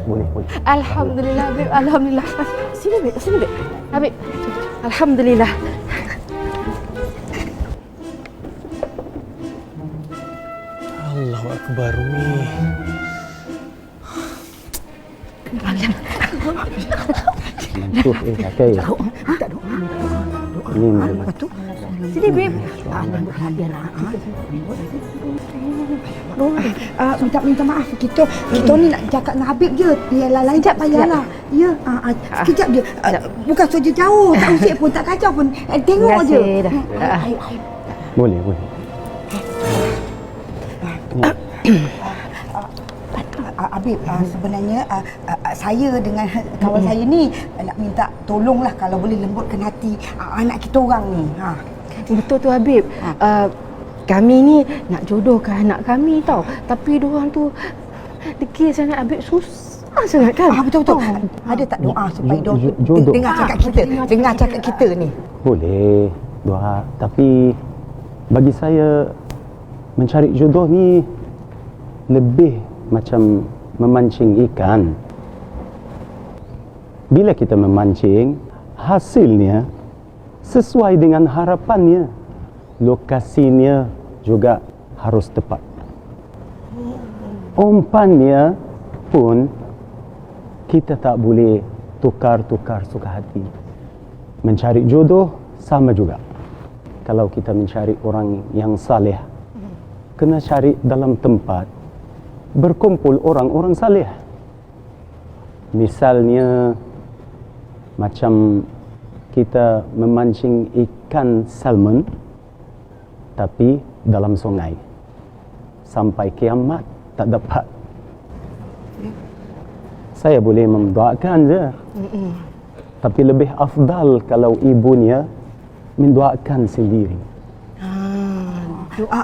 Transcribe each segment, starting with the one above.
Boleh. Alhamdulillah, Habib. Alhamdulillah. Sini, Habib. Habib. Alhamdulillah. Allahu Akbar, Umi. Mantuh pakai. Tak doa. Ini Lepas tu, Sini, Bib. lembut hadiah lah. Minta maaf kita ni nak cakap dengan Habib je. Dia lain tak payahlah. Ya, sekejap je. Bukan saja jauh, tak usik pun, tak kacau pun. Tengok je. Ayo. boleh. Habib, sebenarnya saya dengan kawan saya ni nak minta tolonglah kalau boleh lembutkan hati anak kita orang ni. Betul tu, Habib. Kami ni nak jodohkan anak kami tau. Tapi diorang tu degil sangat, Habib. Susah sangat kan? Betul. Ada tak doa supaya jodoh. dengar cakap kita ni? Boleh doa, tapi bagi saya mencari jodoh ni lebih macam memancing ikan. Bila kita memancing, hasilnya sesuai dengan harapannya. Lokasinya juga harus tepat. Umpannya pun kita tak boleh tukar-tukar suka hati. Mencari jodoh sama juga. Kalau kita mencari orang yang saleh, kena cari dalam tempat berkumpul orang-orang saleh. Misalnya macam kita memancing ikan salmon tapi dalam sungai. Sampai kiamat tak dapat. Saya boleh mendoakan je. Tapi lebih afdal kalau ibunya mendoakan sendiri. Doa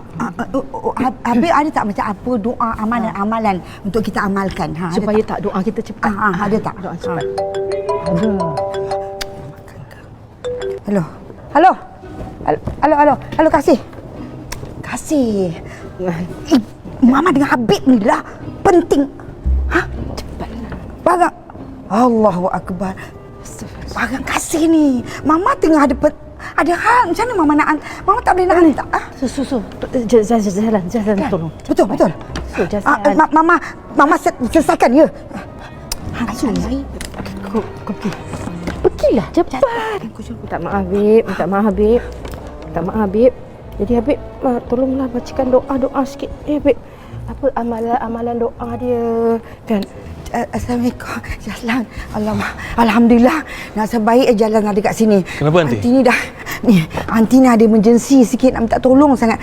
Habib ada tak macam apa doa amalan untuk kita amalkan? Supaya tak doa kita cepat. Ada tak? Doa cepat. Halo, Kasih. Mama dengan Habib ni lah penting. Cepat. Barang Allahu Akbar. Barang Kasih ni. Mama tengah ada hal. Macam mana Mama tak boleh nak hantar? Susu. Jalan tolong. Betul. Mama selesaikan ya. Kau pergilah cepat. Minta maaf, Habib. Jadi Habib, tolonglah bacakan doa sikit. Habib, apa amalan doa dia kan? Assalamualaikum. Jalan. Alhamdulillah. Nasib baik jalan ada kat sini. Kenapa, Aunty? Aunty ni ada emergency sikit nak minta tolong sangat.